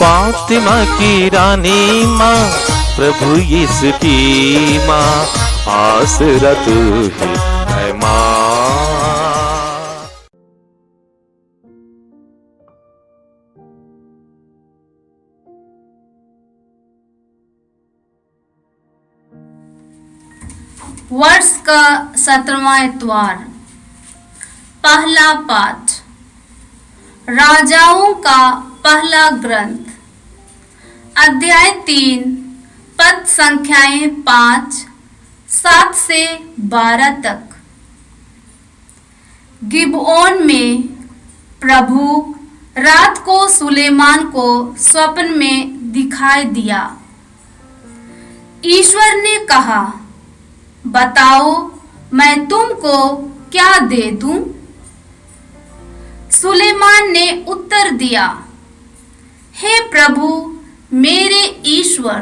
फातिमा की रानी माँ, प्रभु यीशु की माँ, आसरा तू ही है माँ। वर्ष का 17वां इतवार। पहला पाठ राजाओं का पहला ग्रंथ, अध्याय 3, पद संख्याएं 5, 7 से 12 तक। गिबओन में प्रभु रात को सुलेमान को स्वप्न में दिखाई दिया। ईश्वर ने कहा, बताओ मैं तुमको क्या दे दूं? सुलेमान ने उत्तर दिया, हे प्रभु मेरे ईश्वर,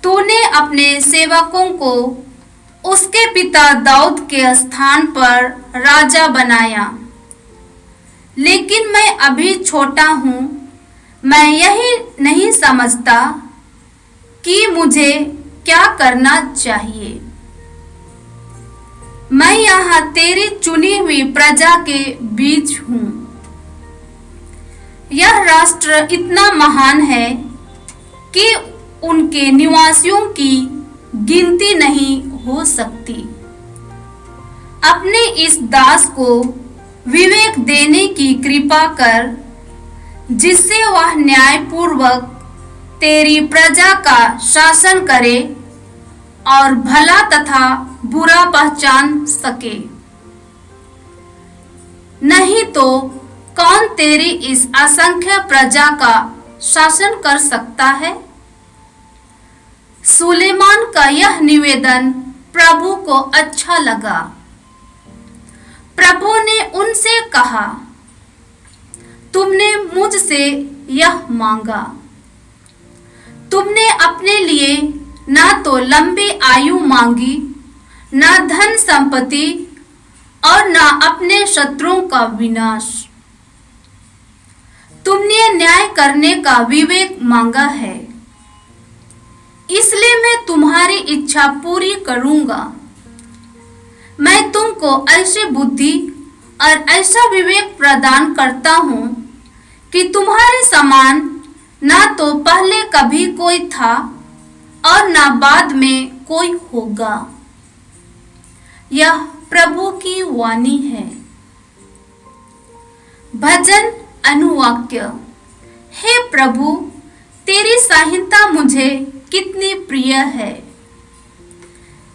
तूने अपने सेवकों को उसके पिता दाऊद के स्थान पर राजा बनाया, लेकिन मैं अभी छोटा हूं। मैं यही नहीं समझता कि मुझे क्या करना चाहिए। मैं यहाँ तेरी चुनी हुई प्रजा के बीच हूँ। यह राष्ट्र इतना महान है कि उनके निवासियों की गिनती नहीं हो सकती। अपने इस दास को विवेक देने की कृपा कर, जिससे वह न्यायपूर्वक तेरी प्रजा का शासन करे और भला तथा बुरा पहचान सके। नहीं तो कौन तेरी इस असंख्य प्रजा का शासन कर सकता है? सुलेमान का यह निवेदन प्रभु को अच्छा लगा। प्रभु ने उनसे कहा, तुमने मुझसे यह मांगा। तुमने अपने लिए ना तो लंबी आयु मांगी, ना धन संपत्ति और ना अपने शत्रुओं का विनाश। तुमने न्याय करने का विवेक मांगा है, इसलिए मैं तुम्हारी इच्छा पूरी करूंगा। मैं तुमको ऐसी बुद्धि और ऐसा विवेक प्रदान करता हूं कि तुम्हारे समान ना तो पहले कभी कोई था और ना बाद में कोई होगा। यह प्रभु की वाणी है। भजन अनुवाक्य। हे प्रभु, तेरी संहिता मुझे कितनी प्रिय है।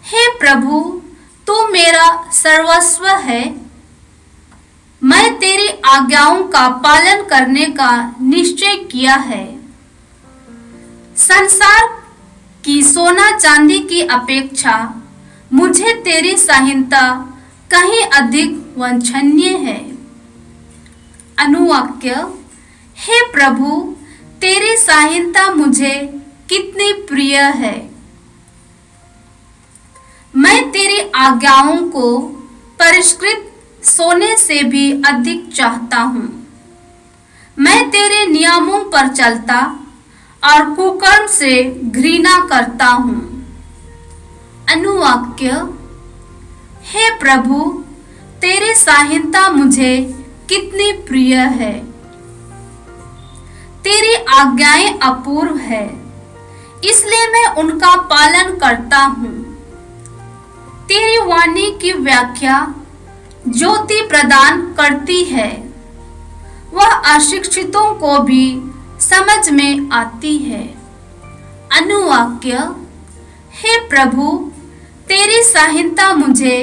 हे प्रभु, तू मेरा सर्वस्व है। मैं तेरी आज्ञाओं का पालन करने का निश्चय किया है। संसार की सोना चांदी की अपेक्षा मुझे तेरी संहिता कहीं अधिक वांछनीय है। अनुवाक्य। हे प्रभु, तेरी संहिता मुझे कितनी प्रिय है। मैं तेरी आज्ञाओं को परिष्कृत सोने से भी अधिक चाहता हूँ। मैं तेरे नियमों पर चलता और कुकर्म से घृणा करता हूँ। अनुवाक्य। हे प्रभु, तेरी संहिता मुझे कितनी प्रिय है। तेरी आज्ञाएं अपूर्व है, इसलिए मैं उनका पालन करता हूँ। तेरी वाणी की व्याख्या ज्योति प्रदान करती है, वह अशिक्षितों को भी समझ में आती है। अनुवाक्य। हे प्रभु, तेरी संहिता मुझे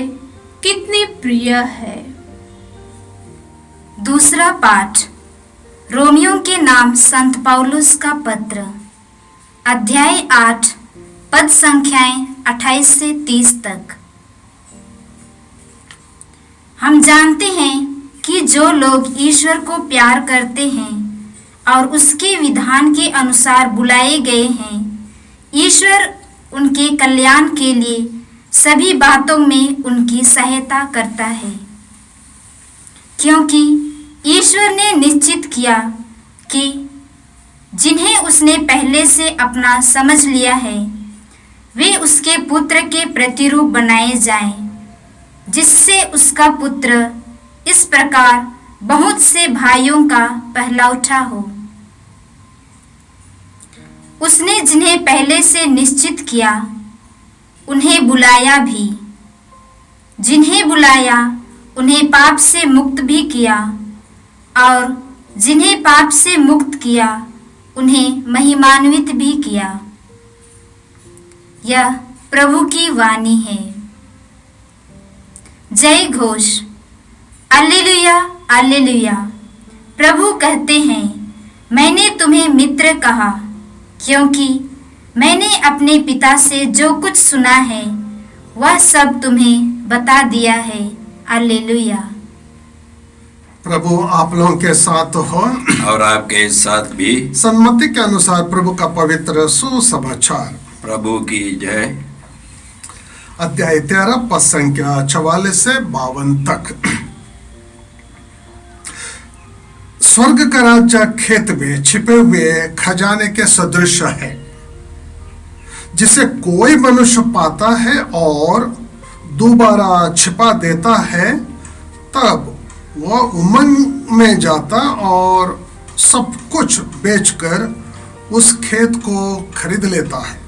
कितनी प्रिय है। दूसरा पाठ। रोमियों के नाम संत पौलुस का पत्र, अध्याय 8, पद संख्याएं 28 से 30 तक। हम जानते हैं कि जो लोग ईश्वर को प्यार करते हैं और उसके विधान के अनुसार बुलाए गए हैं, ईश्वर उनके कल्याण के लिए सभी बातों में उनकी सहायता करता है, क्योंकि ईश्वर ने निश्चित किया कि जिन्हें उसने पहले से अपना समझ लिया है, वे उसके पुत्र के प्रतिरूप बनाए जाएं, जिससे उसका पुत्र इस प्रकार बहुत से भाइयों का पहलौठा हो। उसने जिन्हें पहले से निश्चित किया, उन्हें बुलाया भी। जिन्हें बुलाया, उन्हें पाप से मुक्त भी किया, और जिन्हें पाप से मुक्त किया, उन्हें महिमान्वित भी किया। यह प्रभु की वाणी है। जय घोष। alleluia, alleluia। प्रभु कहते हैं, मैंने तुम्हें मित्र कहा, क्योंकि मैंने अपने पिता से जो कुछ सुना है वह सब तुम्हें बता दिया है। alleluia। प्रभु आप लोगों के साथ हो और आपके साथ भी। सम्मति के अनुसार प्रभु का पवित्र सुसमाचार। प्रभु की जय। अध्याय 13 पद संख्या 44 से 52 तक। स्वर्ग का राज्य खेत में छिपे हुए खजाने के सदृश है, जिसे कोई मनुष्य पाता है और दोबारा छिपा देता है। तब वह उमंग में जाता और सब कुछ बेचकर उस खेत को खरीद लेता है।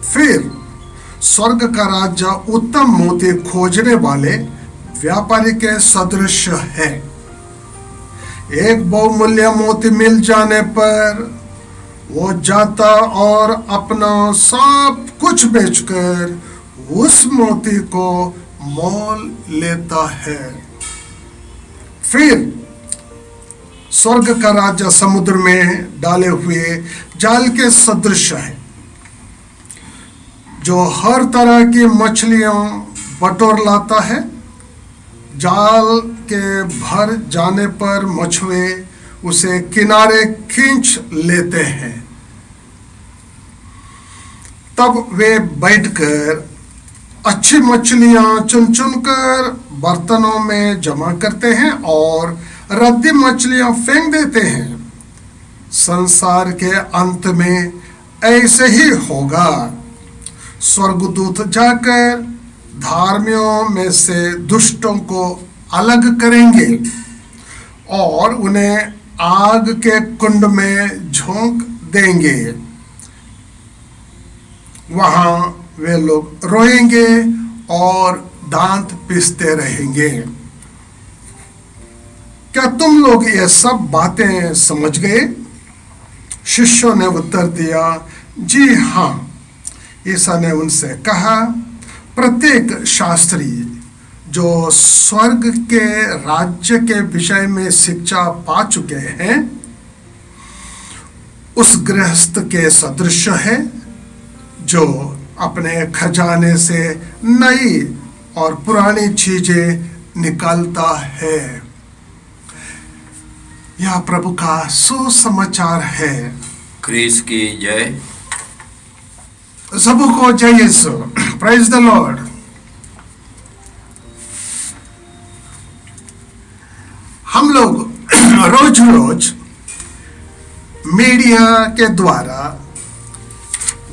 फिर स्वर्ग का राज्य उत्तम मोती खोजने वाले व्यापारी के सदृश है। एक बहुमूल्य मोती मिल जाने पर वो जाता और अपना सब कुछ बेचकर उस मोती को मोल लेता है। फिर स्वर्ग का राज्य समुद्र में डाले हुए जाल के सदृश है, जो हर तरह की मछलियां बटोर लाता है। जाल के भर जाने पर मछुए उसे किनारे खींच लेते हैं। तब वे बैठकर अच्छी मछलियां चुन चुनकर बर्तनों में जमा करते हैं और रद्दी मछलियां फेंक देते हैं। संसार के अंत में ऐसे ही होगा। स्वर्गदूत जाकर धार्मियों में से दुष्टों को अलग करेंगे और उन्हें आग के कुंड में झोंक देंगे। वहां वे लोग रोएंगे और दांत पीसते रहेंगे। क्या तुम लोग ये सब बातें समझ गए? शिष्यों ने उत्तर दिया, जी हाँ। ईसा ने उनसे कहा, प्रत्येक शास्त्री जो स्वर्ग के राज्य के विषय में शिक्षा पा चुके हैं, उस गृहस्थ के सदृश है जो अपने खजाने से नई और पुरानी चीजें निकालता है। यह प्रभु का सुसमाचार है। क्रिस की जय। सबों को जय यीशु। Praise the Lord. हम लोग रोज रोज मीडिया के द्वारा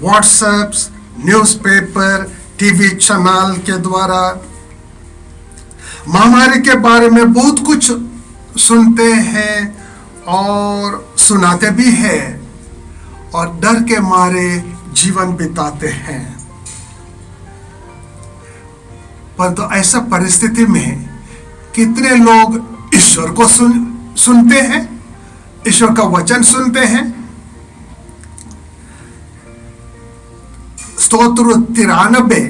व्हाट्सएप, न्यूज़पेपर, टीवी चैनल के द्वारा महामारी के बारे में बहुत कुछ सुनते हैं और सुनाते भी हैं और डर के मारे जीवन बिताते हैं। परंतु ऐसा परिस्थिति में कितने लोग ईश्वर को सुनते हैं, ईश्वर का वचन सुनते हैं। स्तोत्र 93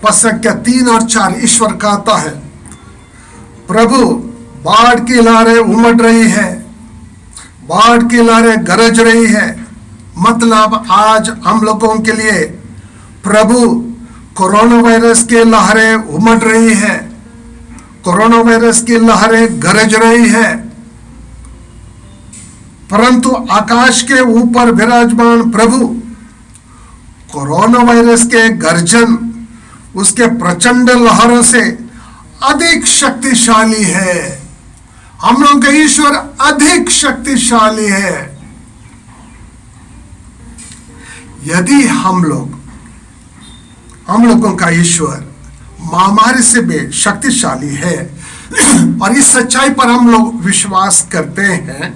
पद 3 और 4 ईश्वर कहता है, प्रभु बाढ़ की लहरें उमड़ रही है, बाढ़ की लहरें गरज रही है। मतलब आज हम लोगों के लिए प्रभु कोरोना वायरस की लहरें उमड़ रही है, कोरोना वायरस की लहरें गरज रही है। परंतु आकाश के ऊपर विराजमान प्रभु कोरोना वायरस के गर्जन, उसके प्रचंड लहरों से अधिक शक्तिशाली है। हम लोग का ईश्वर अधिक शक्तिशाली है। यदि हम लोगों का ईश्वर महामारी से भी शक्तिशाली है और इस सच्चाई पर हम लोग विश्वास करते हैं,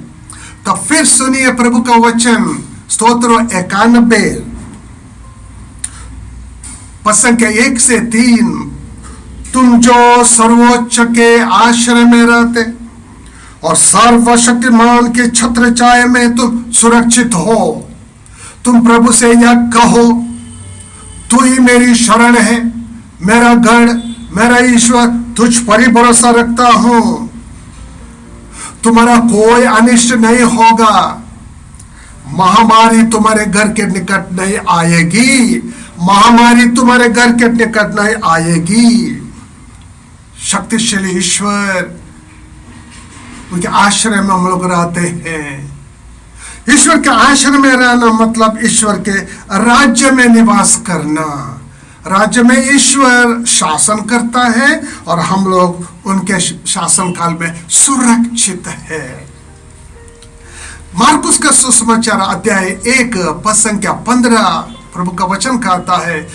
तो फिर सुनिए प्रभु का वचन, स्तोत्र 91 पद संख्या 1 से 3। तुम जो सर्वोच्च के आश्रय में रहते और सर्वशक्तिमान के छत्र छाया में तुम सुरक्षित हो, तुम प्रभु से यह कहो, तू ही मेरी शरण है, मेरा गढ़, मेरा ईश्वर, तुझ पर ही भरोसा रखता हूं। तुम्हारा कोई अनिष्ट नहीं होगा, महामारी तुम्हारे घर के निकट नहीं आएगी, महामारी तुम्हारे घर के निकट नहीं आएगी। शक्तिशाली ईश्वर, उनके आश्रय में हम लोग रहते हैं। ईश्वर के आश्रय में रहना मतलब ईश्वर के राज्य में निवास करना। राज्य में ईश्वर शासन करता है और हम लोग उनके शासन काल में सुरक्षित है। मार्कुस का सुसमाचार अध्याय 1 पद संख्या 15 प्रभु का वचन कहता है,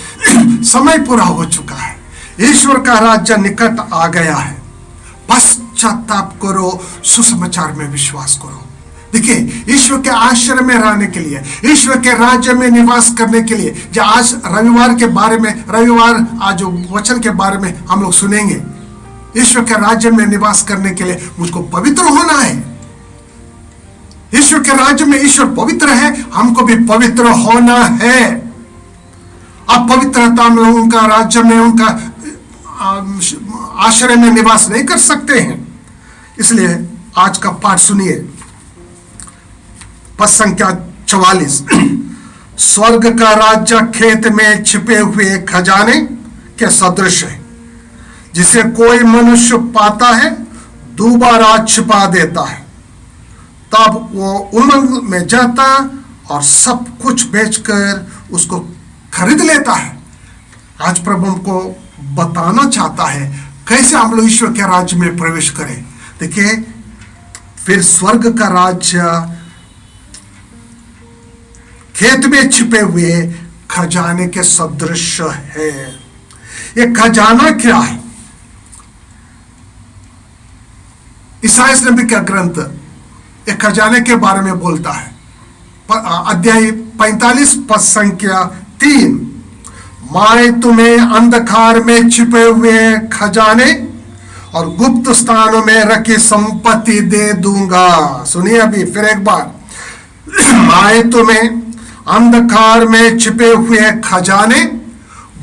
समय पूरा हो चुका है, ईश्वर का राज्य निकट आ गया है, पश्चाताप करो, सुसमाचार में विश्वास करो। देखिए, ईश्वर के आश्रय में रहने के लिए, ईश्वर के राज्य में निवास करने के लिए, जो आज रविवार के बारे में, रविवार आज जो वचन के बारे में हम लोग सुनेंगे, ईश्वर के राज्य में निवास करने के लिए मुझको पवित्र होना है। ईश्वर के राज्य में ईश्वर पवित्र है, हमको भी पवित्र होना है। अब पवित्रता में उनका राज्य में, उनका आश्रय में निवास नहीं कर सकते हैं। इसलिए आज का पाठ सुनिए, पद संख्या 44। स्वर्ग का राज्य खेत में छिपे हुए खजाने के सदृश है, जिसे कोई मनुष्य पाता है, दोबारा छिपा देता है, तब वो उमंग में जाता और सब कुछ बेचकर उसको खरीद लेता है। आज प्रभु हमको बताना चाहता है कैसे हम लोग ईश्वर के राज्य में प्रवेश करें। देखिए, फिर स्वर्ग का राज्य खेत में छिपे हुए खजाने के सदृश है। ये खजाना क्या है? ईसाइया नबी का ग्रंथ एक खजाने के बारे में बोलता है। अध्याय 45 पद संख्या 3। मैं तुम्हें अंधकार में छिपे हुए खजाने और गुप्त स्थानों में रखी संपत्ति दे दूंगा। सुनिए अभी फिर एक बार, मैं तुम्हें अंधकार में छिपे हुए खजाने,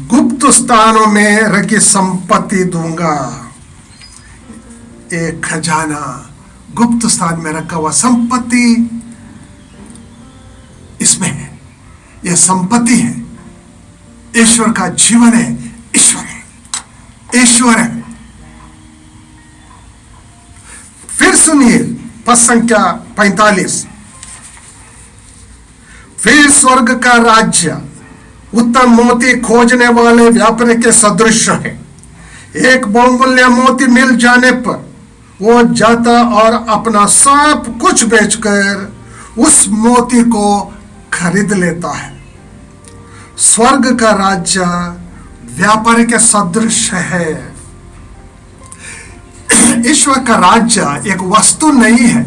गुप्त स्थानों में रखी संपत्ति दूंगा। एक खजाना, गुप्त स्थान में रखा हुआ संपत्ति इसमें है। यह संपत्ति है, ईश्वर का जीवन है, ईश्वर है, ईश्वर है। फिर सुनिए पद संख्या 45। फिर स्वर्ग का राज्य उत्तम मोती खोजने वाले व्यापारी के सदृश है। एक बहुमूल्य मोती मिल जाने पर वो जाता और अपना सब कुछ बेचकर उस मोती को खरीद लेता है। स्वर्ग का राज्य व्यापारी के सदृश है। ईश्वर का राज्य एक वस्तु नहीं है,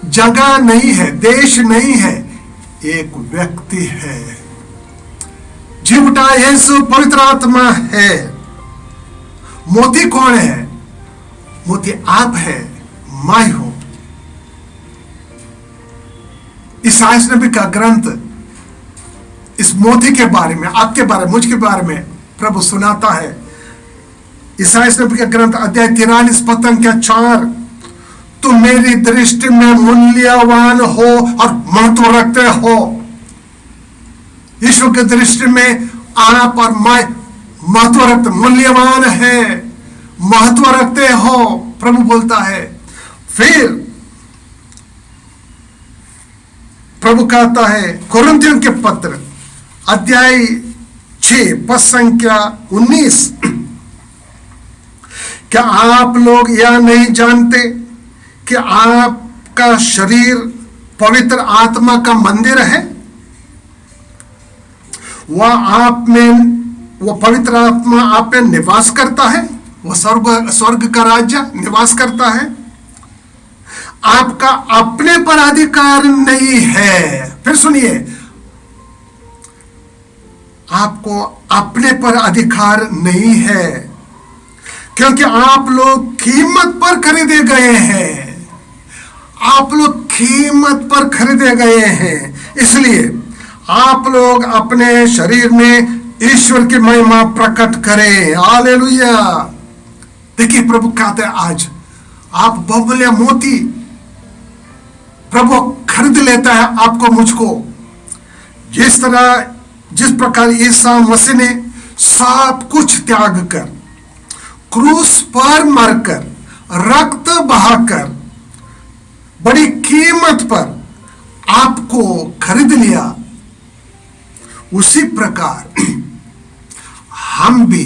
जगह नहीं है, देश नहीं है, एक व्यक्ति है। जीवटा यीशु पवित्र आत्मा है। मोती कौन है? मोती आप है, मैं हूं। ईसाइया नबी का ग्रंथ इस मोती के बारे में, आपके बारे में, मुझके बारे में प्रभु सुनाता है। ईसाइया नबी का ग्रंथ अध्याय 43 पद संख्या 4। तुम मेरी दृष्टि में मूल्यवान हो और महत्व रखते हो। ईश्वर की दृष्टि में आप और मैं महत्व रखते, मूल्यवान है, महत्व रखते हो, प्रभु बोलता है। फिर प्रभु कहता है कुरिन्थियों के पत्र अध्याय 6 पद संख्या 19। क्या आप लोग यह नहीं जानते कि आपका शरीर पवित्र आत्मा का मंदिर है वह आप में, वो पवित्र आत्मा आप में निवास करता है, वो स्वर्ग का राज्य निवास करता है। आपका अपने पर अधिकार नहीं है। फिर सुनिए, आपको अपने पर अधिकार नहीं है, क्योंकि आप लोग कीमत पर खरीदे गए हैं। आप लोग कीमत पर खरीदे गए हैं, इसलिए आप लोग अपने शरीर में ईश्वर की महिमा प्रकट करें। हालेलुया। देखिए, प्रभु कहते हैं आज आप बहुमूल्य मोती, प्रभु खरीद लेता है आपको, मुझको। जिस प्रकार ईसा मसीह ने सब कुछ त्याग कर, क्रूस पर मरकर, रक्त बहाकर, बड़ी कीमत पर आपको खरीद लिया, उसी प्रकार हम भी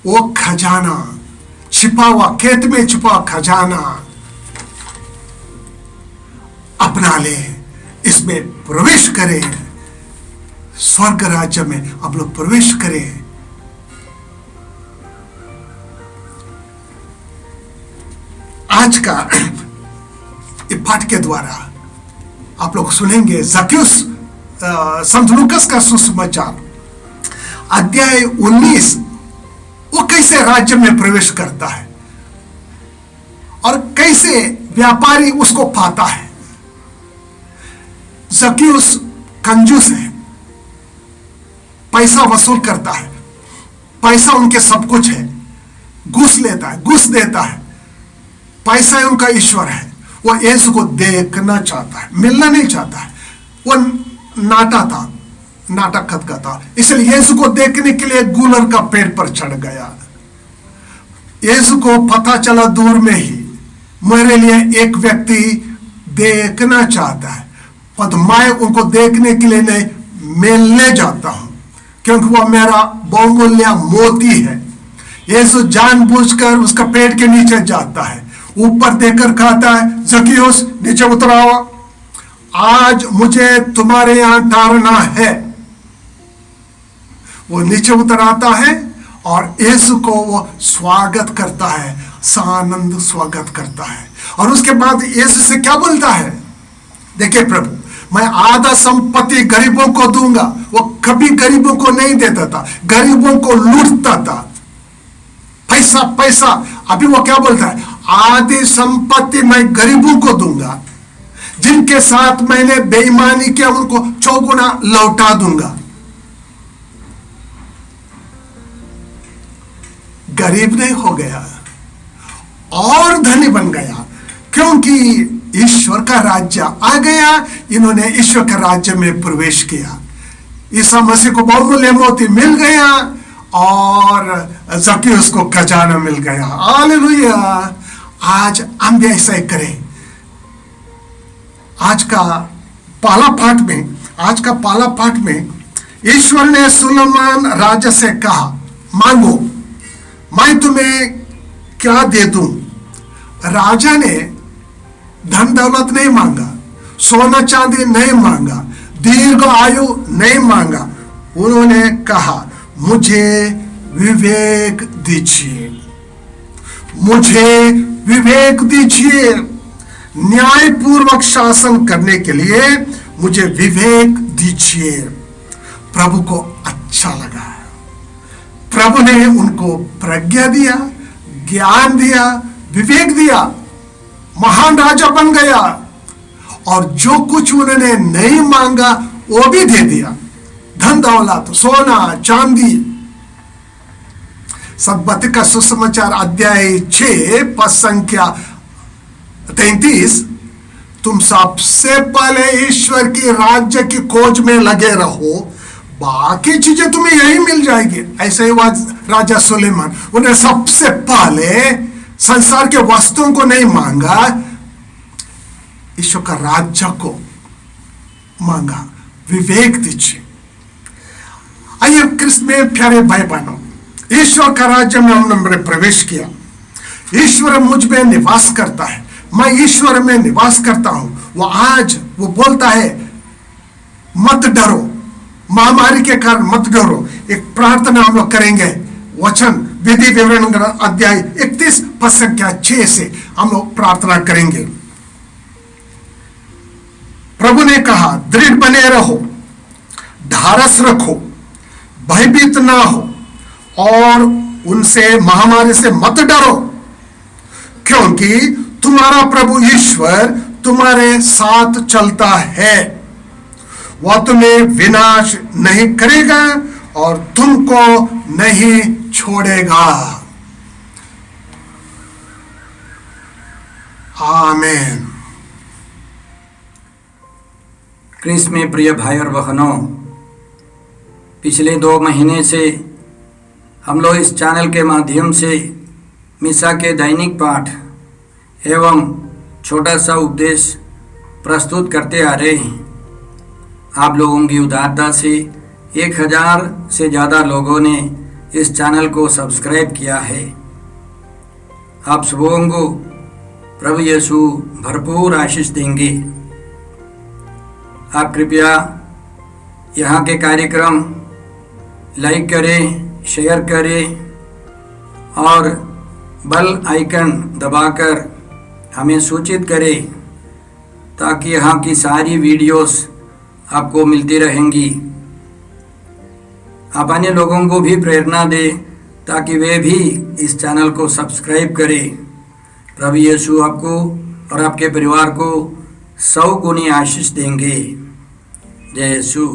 वो खजाना, छिपा हुआ, खेत में छिपा खजाना अपना ले, इसमें प्रवेश करें। स्वर्ग राज्य में आप लोग प्रवेश करें। आज का पाठ के द्वारा आप लोग सुनेंगे जक्यूस, संत लूकस का सुसमाचार अध्याय 19, वो कैसे राज्य में प्रवेश करता है और कैसे व्यापारी उसको पाता है। जक्यूस कंजूस है, पैसा वसूल करता है, पैसा उनके सब कुछ है, घूस लेता है, घूस देता है, पैसा उनका ईश्वर है। वो यीशु को देखना चाहता है, मिलना नहीं चाहता है। वो नाटक था, इसलिए यीशु को देखने के लिए गूलर का पेड़ पर चढ़ गया। यीशु को पता चला दूर में ही, मेरे लिए एक व्यक्ति देखना चाहता है, पर मैं उनको देखने के लिए नहीं, मिलने जाता हूं, क्योंकि वह मेरा बहुमूल्य मोती है। यीशु जानबूझकर उसका पेड़ के नीचे जाता है, ऊपर देखकर कहता है, जक्यूस नीचे उतर आओ, आज मुझे तुम्हारे यहां ठहरना है। वो नीचे उतर आता है और यीशु को वो स्वागत करता है, सानंद स्वागत करता है। और उसके बाद यीशु से क्या बोलता है? देखिए प्रभु, मैं आधा संपत्ति गरीबों को दूंगा। वो कभी गरीबों को नहीं देता था, गरीबों को लूटता था। पैसा पैसा, अभी वो क्या बोलता है? आधी संपत्ति मैं गरीबों को दूंगा, जिनके साथ मैंने बेईमानी किया उनको चौगुना लौटा दूंगा। गरीब नहीं हो गया और धनी बन गया, क्योंकि ईश्वर का राज्य आ गया। इन्होंने ईश्वर के राज्य में प्रवेश किया। ईसा मसीह को बहुमूल्य मोती मिल गया और जक्यूस को खजाना मिल गया। हालेलुया। आज हम भी ऐसा ही करें। आज का पहला पाठ में ईश्वर ने सुलेमान राजा से कहा, मांगो, मैं तुम्हें क्या दे दूं। राजा ने धन दौलत नहीं मांगा, सोना चांदी नहीं मांगा, दीर्घ आयु नहीं मांगा। उन्होंने कहा, मुझे विवेक दीजिए, मुझे विवेक दीजिए, न्यायपूर्वक शासन करने के लिए मुझे विवेक दीजिए। प्रभु को अच्छा लगा। प्रभु ने उनको प्रज्ञा दिया, ज्ञान दिया, विवेक दिया, महान राजा बन गया। और जो कुछ उन्होंने नहीं मांगा वो भी दे दिया, धन दौलत, सोना चांदी। सदबत का सुसमाचार अध्याय 6 पद संख्या 33, तुम सबसे पहले ईश्वर की राज्य की खोज में लगे रहो, बाकी चीजें तुम्हें यही मिल जाएगी। ऐसे ही राजा सुलेमान, उन्हें सबसे पहले संसार के वस्तुओं को नहीं मांगा, ईश्वर का राज्य को मांगा। विवेक दीजिए। आइए कृष्ण में प्यारे भाई बहनों, ईश्वर का राज्य में हमने प्रवेश किया। ईश्वर मुझ में निवास करता है, मैं ईश्वर में निवास करता हूं। वो आज वो बोलता है, मत डरो, महामारी के कारण मत डरो। एक प्रार्थना हम लोग करेंगे। वचन विधि विवरण अध्याय 31 पद संख्या 6 से हम लोग प्रार्थना करेंगे। प्रभु ने कहा, दृढ़ बने रहो, ढारस रखो, भयभीत ना हो और उनसे महामारी से मत डरो, क्योंकि तुम्हारा प्रभु ईश्वर तुम्हारे साथ चलता है। वह तुम्हें विनाश नहीं करेगा और तुमको नहीं छोड़ेगा। आमीन। क्रिस में प्रिय भाई और बहनों, पिछले 2 महीने से हम लोग इस चैनल के माध्यम से मिसा के दैनिक पाठ एवं छोटा सा उपदेश प्रस्तुत करते आ रहे हैं। आप लोगों की उदारता से 1000 से ज़्यादा लोगों ने इस चैनल को सब्सक्राइब किया है। आप सबों को प्रभु यीशु भरपूर आशीष देंगे। आप कृपया यहाँ के कार्यक्रम लाइक करें, शेयर करें और बेल आइकन दबाकर हमें सूचित करें, ताकि यहाँ की सारी वीडियोस आपको मिलती रहेंगी। आप अन्य लोगों को भी प्रेरणा दें ताकि वे भी इस चैनल को सब्सक्राइब करें। प्रभु यीशु आपको और आपके परिवार को 100 गुनी आशीष देंगे। जय यीशु।